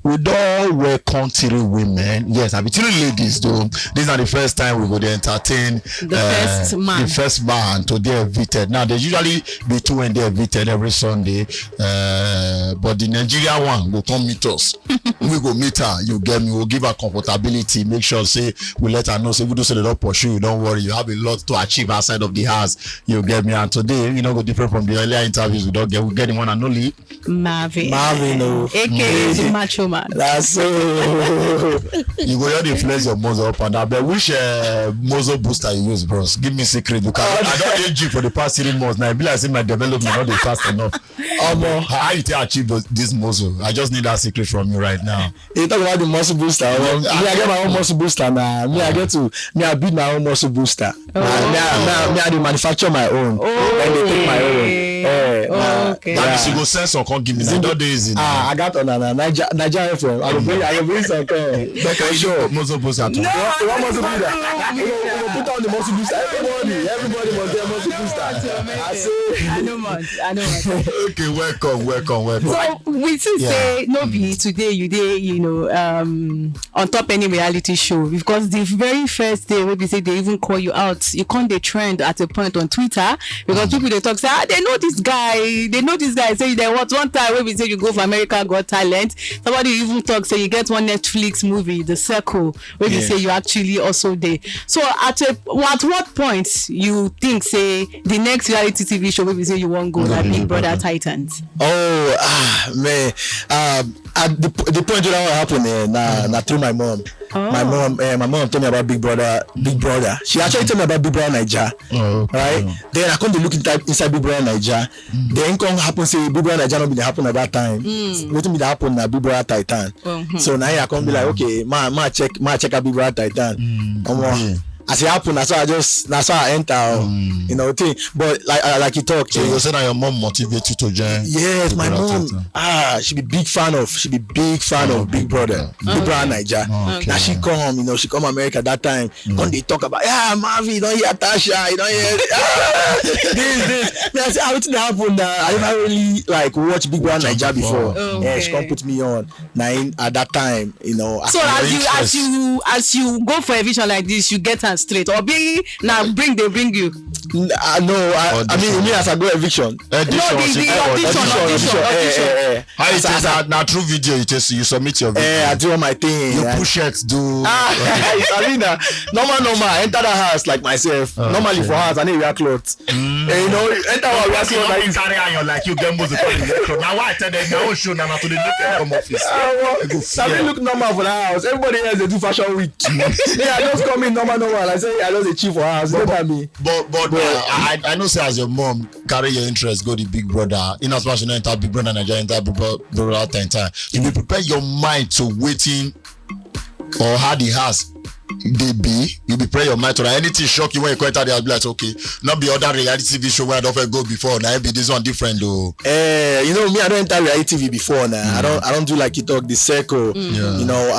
we don't welcome 3 women. Yes, I mean 3 ladies though. These are the first time we go to entertain the first man to their invited. Now there's usually be 2 when they're invited every Sunday. But the Nigeria one will come meet us. We go meet her, you get me, we'll give her comfortability, make sure say we let her know, say we do say they don't pursue you, don't worry, you have a lot to achieve outside of the house, you get me. And today, you know, go different from the earlier interviews we don't get, we get the one and only Marvin, aka the macho man. That's so you go here influence your muzzle up and down. But which muzzle booster you use, bros? Give me secret, because I don't age you for the past 3 months now. I be like say my development not the fast enough. How you achieve this muzzle? I just need that secret from you right now. You talk about the muscle booster. Me, I get my own muscle booster now. I build my own muscle booster. Me, I do manufacture my own. And they take my own. Okay. That means you go send some, come give me that days. I got on Naija FM. I will bring some. Like sure muscle booster. No, one muscle booster. Put on the muscle booster. Everybody must get muscle booster. I know. Okay, welcome. So we still say no be today you dey, you know, on top any reality show, because the very first day when we say they even call you out, you can't dey trend at a point on Twitter, because people they talk say they know this guy, say there was one time when we say you go for America Got Talent, somebody even talk say you get one Netflix movie, The Circle, where we say you actually also there. So at what point you think say the next reality TV show where we say you won't go like Big Brother Titans? Man, at the point that happened na through my mom. My mom told me about Big Brother. She actually told me about Big Brother Naija. Right? Then I come to look inside Big Brother Naija. Then come happen say Big Brother Naija not be happen at that time. What me happen na Big Brother Titan. So now I come be like, okay, ma check out Big Brother Titan. As it happened, that's how I enter, you know, thing. But like you talk. So you said that your mom motivated you to join. Yes, my mom. She be big fan of Big Brother, Big Brother Naija. Now she come, you know, she come America that time. When they talk about, Marvin, you don't hear Tasha, you don't hear this. I say, how did that happen? I never really like watch Big Brother Naija before. Yeah, she come put me on. Now at that time, you know. So as you go for a vision like this, you get her straight, or be now bring you. No, I mean me as I go eviction. Audition. How it is now through video you submit your video. I do all my thing. You push it, do. I mean, normal. Enter the house like myself. Normally for house, I need wear clothes. You know, enter our wear clothes like carry on like you gamble the clothes. Now why I tell them now show now to the look from office. I look normal for the house. Everybody else they do fashion week. I just come in normal. I say I just a chief for house. Look at me. But I know say as your mom carry your interest go the Big Brother. In as much as you enter Big Brother Naija, enter Big Brother time. You will prepare your mind to waiting or how the house they be. You prepare your mind to anything shock you when you enter there. Be like, okay, not be other reality TV show where I don't go before. Now be this one different though. You know me, I don't enter reality TV before now. I don't do like you talk the Circle. You know,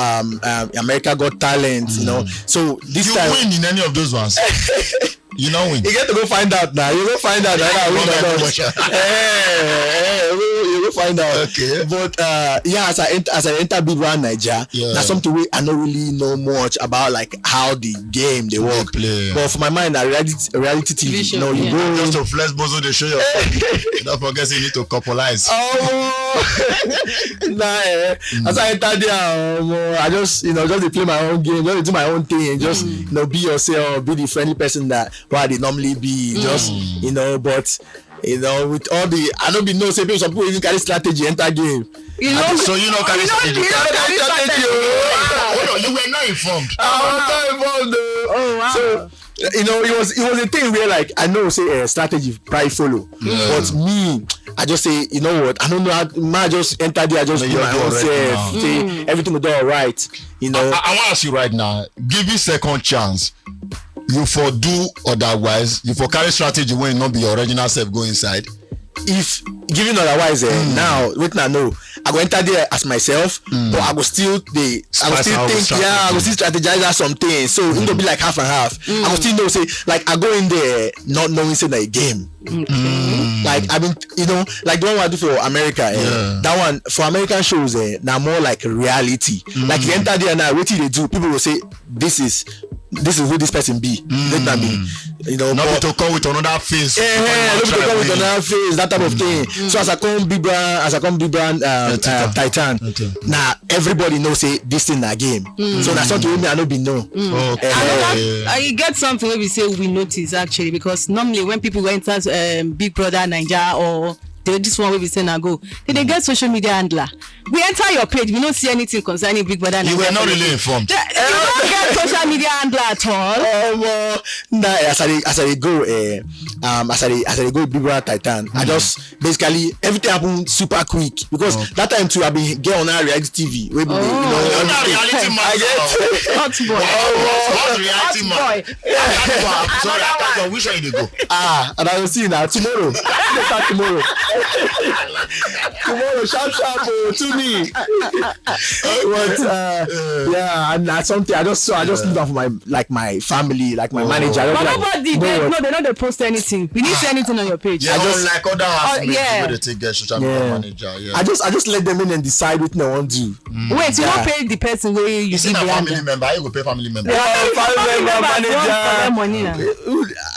America Got Talent. You know, so this you time win in any of those ones. You know win. You get to go find out now. You go find out. You go find out. Okay. But as I enter Big Brother Naija, that's something I don't really know much about, like how the game they work. But for my mind, reality TV, you know, you go just to flex bozo they show you. Don't forget you need to coupleize. As I enter there, I just just play my own game, just do my own thing, just be yourself, be the friendly person that they normally be, just but with all the I don't be no say some people even carry strategy enter game. So you know carry strategy. You were not informed. I was not informed though. Oh wow. So it was a thing where like I know say strategy probably follow, but me I just say you know what, I don't know how I just enter there, I just do my own self, say everything will do alright. You know. I want to ask you right now, give you second chance. You for do otherwise, you for carry strategy when not be your original self go inside. if given otherwise, now wait now no, I go enter there as myself, but I go still think, I go still strategize out something. So it go be like half and half. I go still know say like I go in there not knowing say that a game. Like I mean, you know, like the one I do for America, that one for American shows, now more like reality. Like you enter there now, what they do, people will say this is who this person be. Let that be, you know, not to come with another face. Not to come with another face, that type of thing. So as I come big brand, Titan, now everybody knows say this thing a game. So that's something with me I know be know. You get something where we say we notice actually, because normally when people enter Big Brother Naija or this one where we say now go, they get social media handler. We enter your page, we don't see anything concerning Big Brother Naija. You were not really informed. You don't get social media handler at all. Nah, as I go Big Brother Titan, I just basically everything happened super quick because that time too I been get on our reality TV. You're not reality man. Hot boy. Hot reality man. Sorry, I can't. Which one you go? And I will see now tomorrow. Tomorrow. Sharp to me. But yeah, and that's something I just leave that for my family, like my manager. But nobody, they don't post anything. We didn't see anything on your page. Yeah, I just like other housemates they take social media manager. Yeah. I just let them in and decide what they want to do. Wait, you don't pay the person where you see the family member. You go pay family member. Family member manager.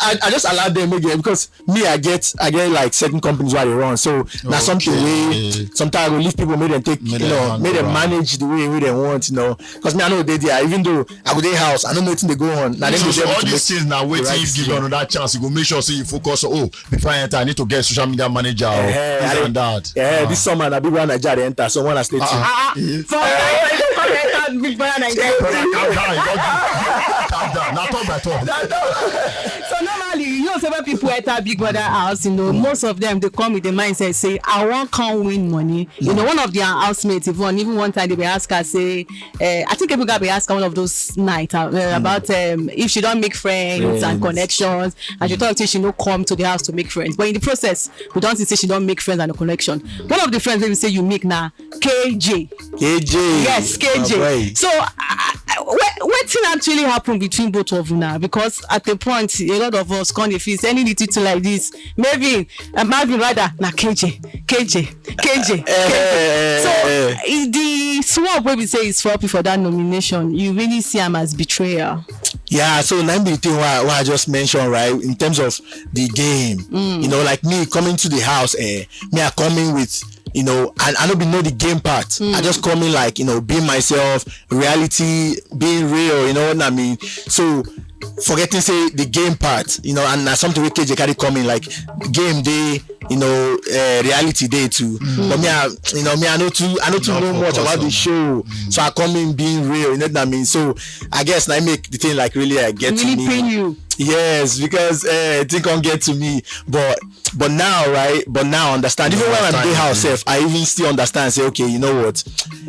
I just allow them again because me I get like certain companies where they run. So that's something way sometimes I will leave people make them take make them manage the way they want, you know. Because me I know they there, even though I go their house, I don't know anything they go on. Now so all these things now waiting give you another chance. You go make sure so you focus. Before I enter, I need to get social media manager and that. This summer I be run Naija they enter. So when I stay Big Brother Naija. Calm down. Now talk by talk. So normally, you know, several people enter Big Brother house, you know, most of them they come with the mindset say, I want come win money. You know, one of their housemates, even one time they be ask her say, I think people got be ask her one of those nights about if she don't make friends and connections, and she thought she no come to the house to make friends. But in the process, we don't say she don't make friends and a connection. One of the friends maybe say you make now KJ. Yes, KJ. So what thing actually happened between both of you now? Because at the point a lot of us can't feel any little like this. Maybe Marvin rather na KJ. So the swap where we say is floppy for that nomination, you really see him as betrayal. Yeah, so now the thing what I just mentioned, right, in terms of the game, you know, like me coming to the house, me I coming with, you know, and I don't know the game part. I just come in like, you know, being myself, reality, being real, you know what I mean? So forgetting say the game part, you know, and something with KJ carry coming like game day, you know, reality day too. But me, I know too know much about the show. So I come in being real, you know what I mean? So I guess I make the thing like really get to me. Pain you. Yes, because it can't get to me. But now, right? But now understand. Even when I'm in the house, I even still understand. Say, okay, you know what?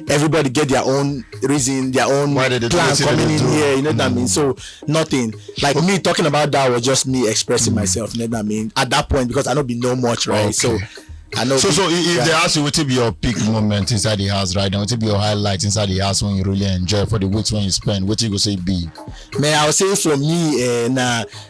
Everybody get their own reason, their own plan coming in here. You know what I mean? So nothing like me talking about that was just me expressing myself. You know what I mean? At that point, because I don't be know much, right? Okay. So I know. So if they ask you what will be your peak moment inside the house, right? And what will be your highlights inside the house when you really enjoy for the weeks when you spend? What you go say be? Man, I would say for me,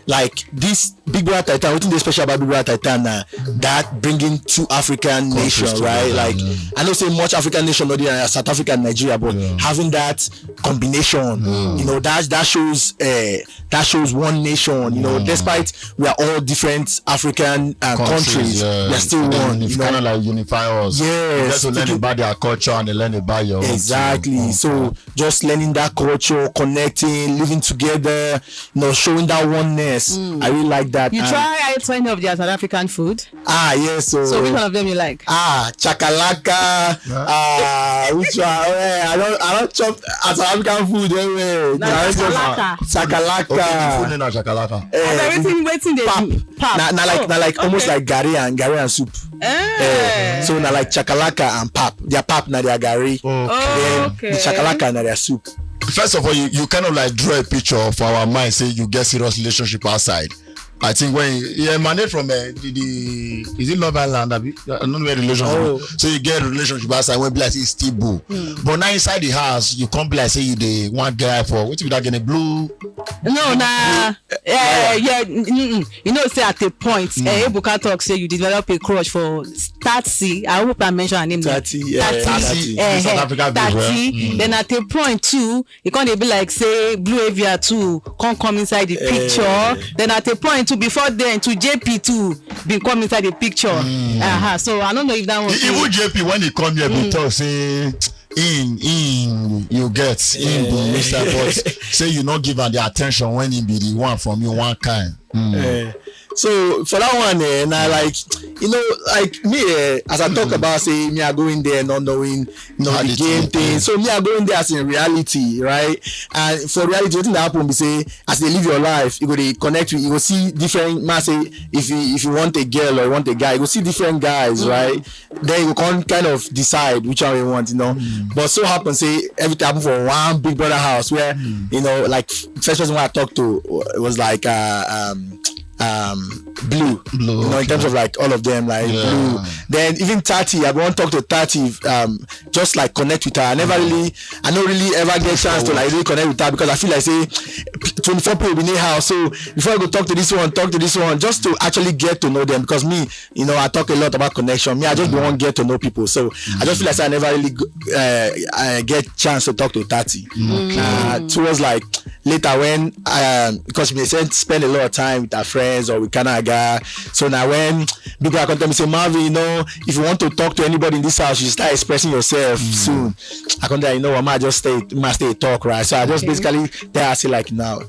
like this Big Brother Titan, what is special about Big Brother Titan? That bringing two African nations, right? Like I don't say much African nation, not in South Africa and Nigeria, but having that combination, you know, that shows one nation. You know, despite we are all different African countries, we're still one. It's kind of like unify us. Yes, you get to learn about their culture and they learn about your own. So just learning that culture, connecting, living together, you know, showing that oneness. I really like that. You try any of their South African food? Yes. So which one of them you like? Chakalaka. Which one? I don't chop South African food anyway. Chakalaka. Okay, the food name is chakalaka. Everything waiting there. Pap. Now like almost like gari and soup. So now like chakalaka and pap. Their pap na their gari. Then the chakalaka na their soup. First of all, you kind of like draw a picture for our mind. Say you get serious relationship outside. I think when you emanate from the is it Love Island? I don't know where relationship. So you get a relationship outside when be like it's still boo. But now inside the house, you come be like say you the one guy for what you that getting blue? No, nah. You know, say at a point, Ebuka talk say you develop a crush for 30. I hope I mention her name. 30. 30. South Africa. 30. Then at a point too, you can't be like say Blue Avia too come inside the picture. Then at a point too, before then to JP too been come inside the picture. So I don't know if that one. Even JP when he come here, we talk say. You get in the mister, but say you not give her the attention when he be the one from you one kind. So for that one, now like you know, like me, as I talk about say me, I go in there not knowing the game thing. So me, I go in there as in reality, right? And for reality, what thing that happen be say as they live your life, you go to connect with, you go see different. Man say if you want a girl or you want a guy, you go see different guys, right? Then you can kind of decide which one you want, you know. But so happen say everything happen for one big brother house where you know, like first person I talked to was like blue, you know, in terms of like all of them, like blue. Then even 30, I want to talk to 30, just like connect with her. I don't really ever get a chance to like really connect with her because I feel like say 24 people in the house. So before I go talk to this one, just to actually get to know them, because me, you know, I talk a lot about connection. Me, I just don't get to know people. So I just feel like I never really get chance to talk to 30. Towards like later when because we spend a lot of time with our friends or with Kanaga. So now when people are coming to me say, Marvin, you know, if you want to talk to anybody in this house, you start expressing yourself soon. I come there, you know, I might just stay talk, right? So I just basically there I say like now,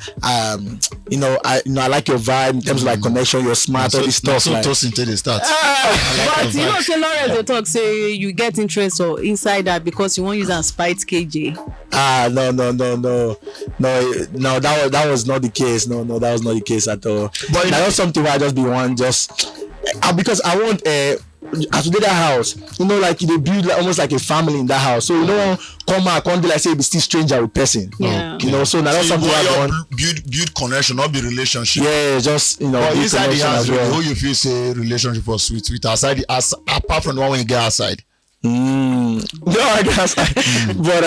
you know, I like your vibe in terms of like connection, you're smart, all this stuff. So like, toast until they start. But you know, say Lawrence they talk say you get interest or inside that because you want to use and spite KJ. No, that was not the case. No, that was not the case at all. But that was something where I just be one because I want as we did that house, you know, like they build like, almost like a family in that house. So you don't come out, can't be like say be still stranger with person. Yeah. You know, so now that's something I want. Build connection, not be relationship. Yeah, just you know. But inside the house, well. who you feel say relationship was sweet outside apart from the one when you get outside. No, I guess. But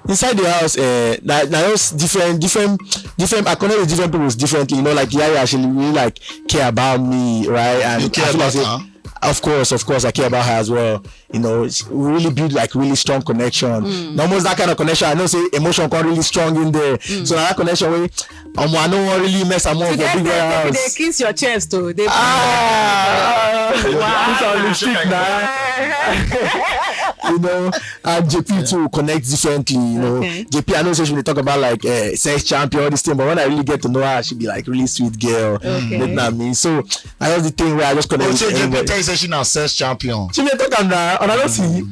inside the house, now those different. I connect with different people differently. You know, like Yaya actually really like care about me, right? And you care about her? Of course, I care about her as well. You know, we really build like really strong connection. Almost that kind of connection. I know say emotion come really strong in there. So that connection way, I don't want really mess am up for big house. They kiss your chest too. They you know, and JP too connect differently. You know, JP I know say she will talk about like sex champion all this thing, but when I really get to know her, she be like really sweet girl. You know what I mean? So that was the thing where I just connect. So JP tell you say she now sex champion. She may talk on that, and I don't see.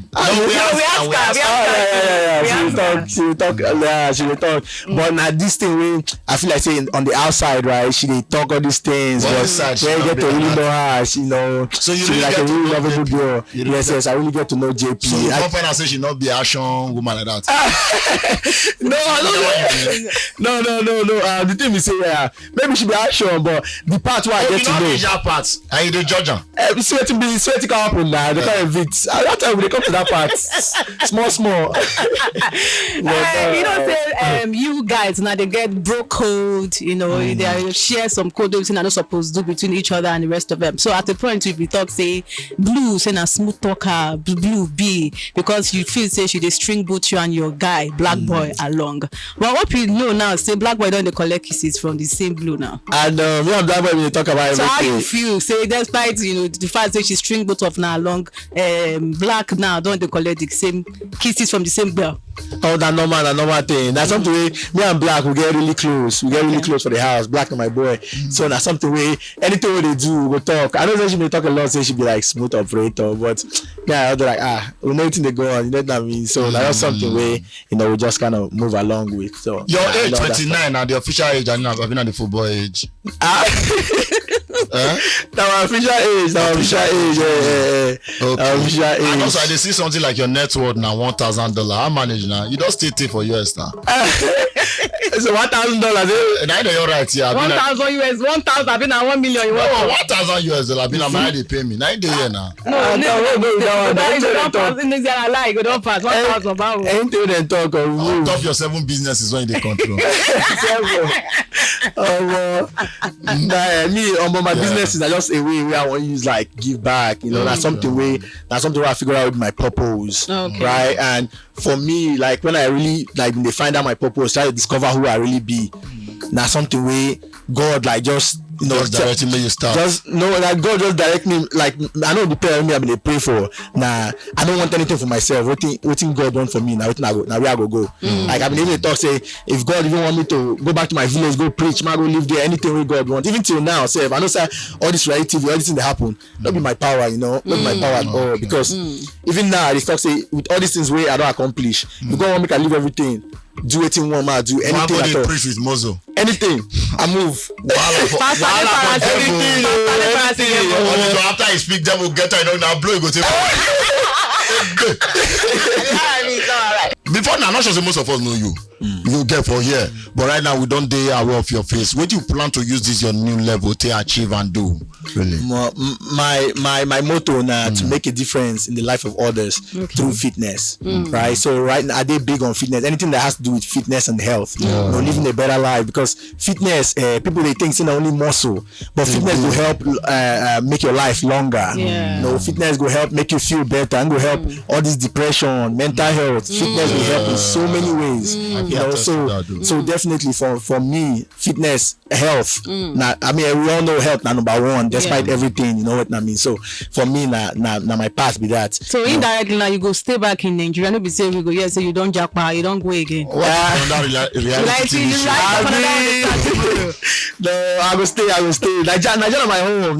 She will talk. But now this thing where I feel like saying on the outside, right? She dey talk all these things, but when you get to really know her, she know. So you really like a really lovable girl. Yes, I really get to know JP. So you can't find out say she not be action woman like that. No. The thing we say, maybe she be action, but the part where I get to know. You know the part, and you the judge her. Sweating can happen now. They can't evict. That time when they come to that part, small. You know, say you guys now they get bro code. You know, they share some code that they're not supposed to do between each other and the rest of them. So at the point if we talk say blue, say a smooth talker, blue B, because you feel say she dey string both you and your guy black boy along. But what we know now say black boy don't they collect kisses from the same blue now. And me and black boy we talk about everything. So how you feel? Say despite the fact that she string both of now along, black now don't they collect the same kisses from the same girl. Oh, that normal thing. That's something where me and black we get really close. We get really close for the house. Black and my boy. So that's something where anything where they do, we talk. I know that she may talk a lot, say she be like smooth operator, but yeah, I'll be like we know anything they go on. You know what I mean? So that's something where we just kind of move along with. So your age 29 and the official age, and I've been at the football age. Our official age. Okay. And also, I see something like your net worth now $1,000. How manage now? You don't stay for US now. It's $1,000. Now you're right here. 1,000 US, 1,000. I've been at 1 million. You want 1,000 US? I've been at my they pay me. Now they here now. No. Go don't pass 1,000 pounds. Ain't you then talk of on top your 7 businesses when they control. My businesses are just a way where I want to use like give back. You know, that's something where I figure out with my purpose, right? And for me, like when I really like when they find out my purpose, try to discover who I really be. Now something where God like just just directing me you start. Just like God just direct me. Like I know the prayer me I've been pray for. Nah, I don't want anything for myself. Waiting God want for me. Now where I go. Like I've been able to talk say if God even want me to go back to my village, go preach, man, go live there, anything where God want. Even till now, say I know say all this reality, all this thing that happen, not be my power, not be my power at all. Because even now they talk say with all these things where I don't accomplish, if God want me to leave everything. Do anything one man do anything at all. Preach with muzzle. Anything. I move. Anything. After I speak, them will get now blow go take. Before now, I'm not sure most of us know you. You get for here, but right now we don't dare aware of your face. What do you plan to use this your new level to achieve and do? Really, my motto now to make a difference in the life of others through fitness, right? So right now, I did big on fitness. Anything that has to do with fitness and health, living a better life. Because fitness, people they think it's not only muscle, but fitness will help make your life longer. Fitness will help make you feel better and will help all this depression, mental health. Fitness will help in so many ways. So definitely for me, fitness, health. Now, I mean, we all know health now number one, despite everything. You know what I mean? So for me, now my path be that. So indirectly, now you go stay back in Nigeria. No be say we go so you don't jackpot, you don't go again. No, I will stay. Naija my home.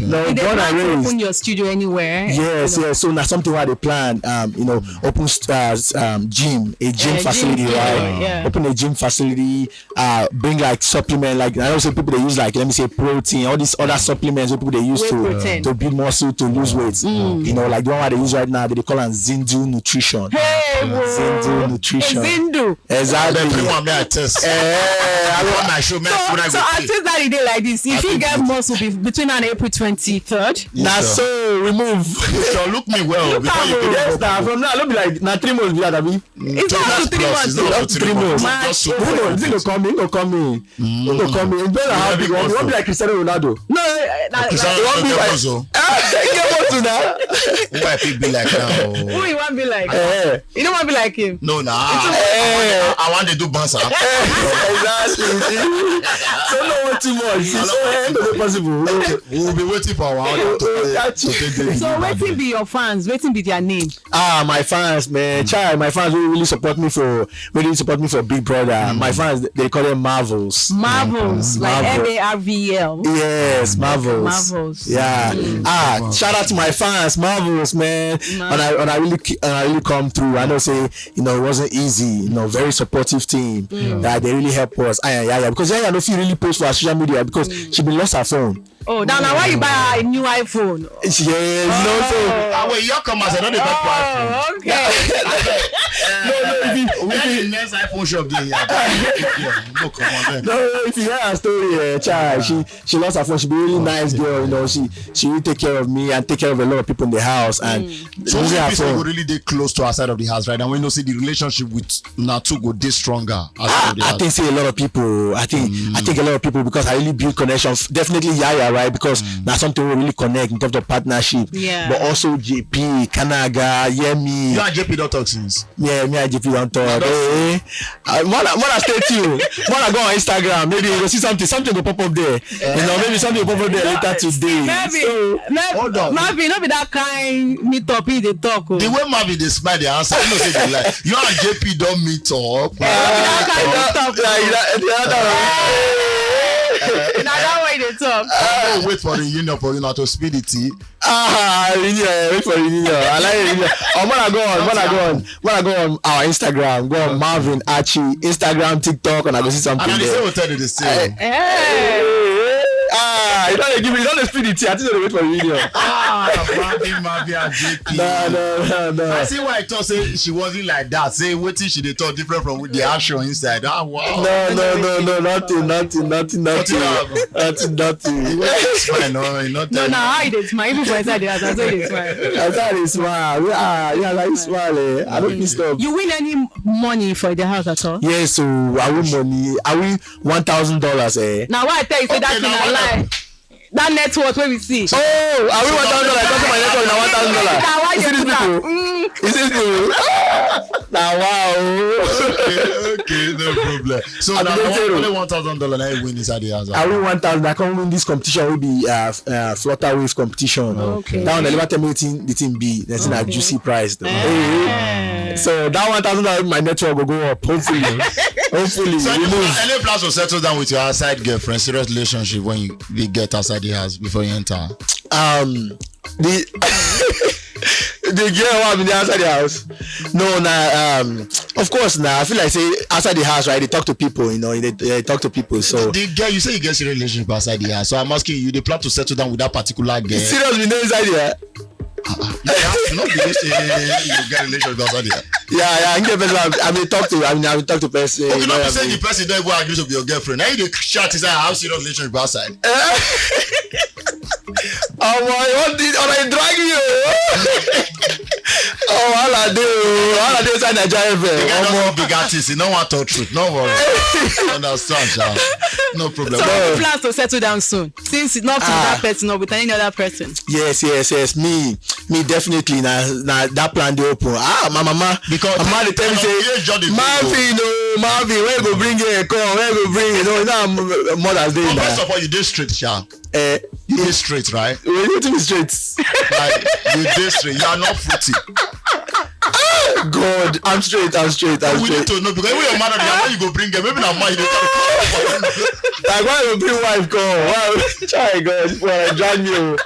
No, born and raised. Open your studio anywhere. Yes. So now something where they plan, open gym facility, right? Open a gym facility, bring like supplement, like I know some people they use like let me say protein, all these other supplements people they use to build muscle, to lose weight. Like the one that they use right now, they call it Zindu Nutrition. Zindu Nutrition. Zindu. Exactly. Everyone may test. So until that day like this, if you get muscle between now and April 23rd. Now so remove. So look me well before you go. Yes, now from now look be like now 3 months be that abi. It's not 3 months. Up to 3 months. It's going to come in. It's better how big. It won't be like Cristiano Ronaldo. No, it won't be like. Who might be like now? Who you want to be like? You don't want to be like him. No, I want to do bansa. Exactly. So no one too much. It's possible. We'll be waiting for a while to So waiting be your fans. Waiting be their name. My fans, man. My fans really support me for Big Brother. My fans, they call them Marvels. Like MARVEL. Yes, Marvels. Yeah. Shout out to my fans, Marvels, man. And I really come through. I know say it wasn't easy. Very supportive team. That they really help us. Because Yaya no feel really post for her social media because she been lost her phone. Oh, now why you buy a new iPhone? Yes, wait, you come as another iPhone. Okay. No, if next iPhone shop there. No, come on then. No, if you hear her story, child, she lost her phone. She be really nice girl, she really take care of me and take care of a lot of people in the house. And so people really dey close to our side of the house, right? And when you see the relationship with Natu go dey stronger. I think say a lot of people. I think a lot of people because I really build connections. Definitely Yaya, right? Because that's something we really connect in terms of partnership. Yeah. But also JP, Kanaga, Yemi. You and JP don't talk since. Yeah, me and JP don't talk. Wanna stay tuned. Wanna go on Instagram. Maybe you will see something will pop up there. Maybe something will pop up there later today. Marvin, not be that kind meet up in the talk. The way Marvin they smile, the answer. You know say they like. You and JP don't meet up. Now that way they talk. Wait for the union for to speed the tea. Wait for the union. I like it. Wanna go on our Instagram. Go on Marvin Archie Instagram, TikTok, and I go see something and there. And the same hotel they say. You don't speed the tea. I think they wait for the video. Marvin and JP. No. I see why I thought say she wasn't like that. Say what she they thought different from the action inside. Wow. No, nothing. It's fine, not. No, how it is smile. Even for inside the house, that's why it smile. That's how they smile. Like smile. I don't miss them. You win any money for the house at all? Yes, so I win money. I win $1,000. Now why I tell you say that in a lie? That net worth where we see. Oh, I win $1,000. I got my net worth now $1,000. You see these people? You see these people? Now wow. Okay, no problem. So now only $1,000 I win inside the house. I win 1,000. I can't win this competition. Will be flutter wave competition. Okay. That one never tell me the thing be. That's a juicy prize. So that $1,000 my network will go up. Hopefully. So any plans to settle down with your outside girlfriend? Serious relationship when you get outside the house before you enter? The girl want me outside the house. No, of course I feel like say outside the house, right? They talk to people, they talk to people. So the girl, you say you get a relationship outside the house. So I'm asking you, they plan to settle down with that particular girl? Serious, we know inside here. Not be this you get a relationship outside here. Yeah, I will talk to person. Okay, not say the person don't even agree to be your girlfriend. Now you chat inside how serious relationship outside. They drag you. All I do inside Naija FM. The guy doesn't big artist. He don't want to talk truth. No worry. Understand, child. No problem. So you plan to settle down soon? Since it's not with that person or with any other person? Yes. Me definitely. Now that plan they open. My mama. Because my mama they tell me say, Marvin, where go bring it? Come, where go bring it? Now Mother's Day. First of all, you did straight, child. You did straight, right? You did straight. Like you did straight. You are not fruity. God, I'm straight. We need to know because when your mother, where you go bring her? Maybe not mine. Like why you bring wife come? Wow, try God, for drag me.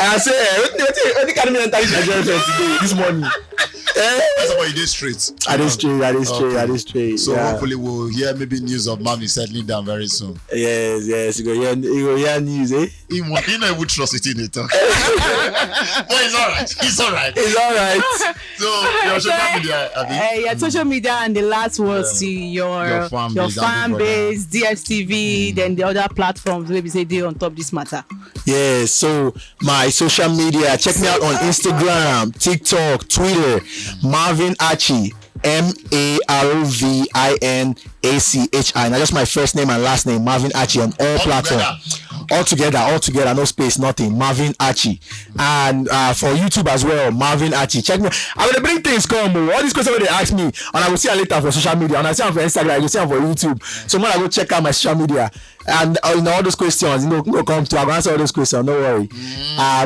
I say, what can me enter this morning? That's why you did straight. I did straight. So hopefully we'll hear maybe news of Marvin settling down very soon. Yes. You go hear news, eh? He not even trust it in it. But it's alright. So your social media, your social media, and the last was to your fan base, DSTV, then the other platforms where we say they on top this matter. Yes, so my social media, check me out on Instagram, TikTok, Twitter, Marvin Achi, MarvinAchi. Now just my first name and last name, Marvin Achi, on all platforms. All together, no space, nothing. Marvin Achi. And for YouTube as well, Marvin Achi. Check me. I'm gonna bring things come. All these questions they ask me, and I will see them later for social media. And I see them for Instagram, I will see them for YouTube. So when I go check out my social media, and all those questions, will come to. I will answer all those questions. Don't worry.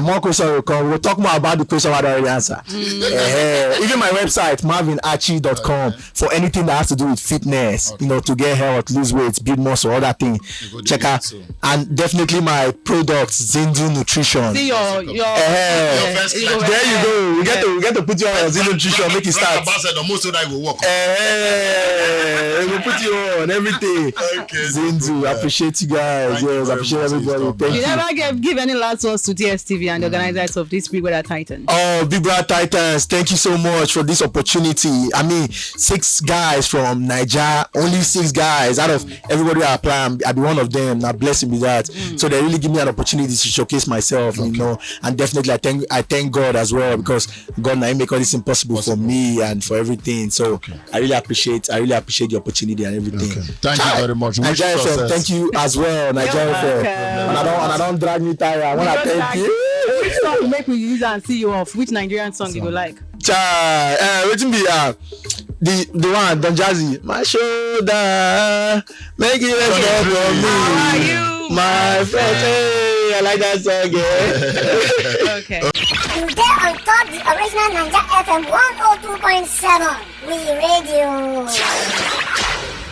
More questions will come. We'll talk more about the question I already answer. Even my website, marvinachi.com, for anything that has to do with fitness, to get health, lose weight, build muscle, all that thing. Check out. And definitely my products, Zindu Nutrition. See your there you go. We get to put you on Zindu Nutrition, make it start. We will put you on everything. Zindu, appreciate you guys. Yes, appreciate everybody. Thank you. You never give any last words to DSTV and the organizers of this Big Brother Titans. Oh, Big Brother Titans, thank you so much for this opportunity. I mean, 6 guys from Naija, only 6 guys out of everybody I apply. I'll be one of them. Now, blessing me that. So they really give me an opportunity to showcase myself, and definitely I thank God as well, because God now make all this impossible for me and for everything. So I really appreciate the opportunity and everything. Thank you very much. Naija FM, thank you as well, Naija FM. And I don't drag me tired. I want to thank you. Which song make we use and see you off? Which Nigerian song you like? Waiting be the one Don Jazzy. My shoulder, make it rest for me. How are you, my friend? Hey, I like that song. Okay. You get on top the original Naija FM 102.7. We radio.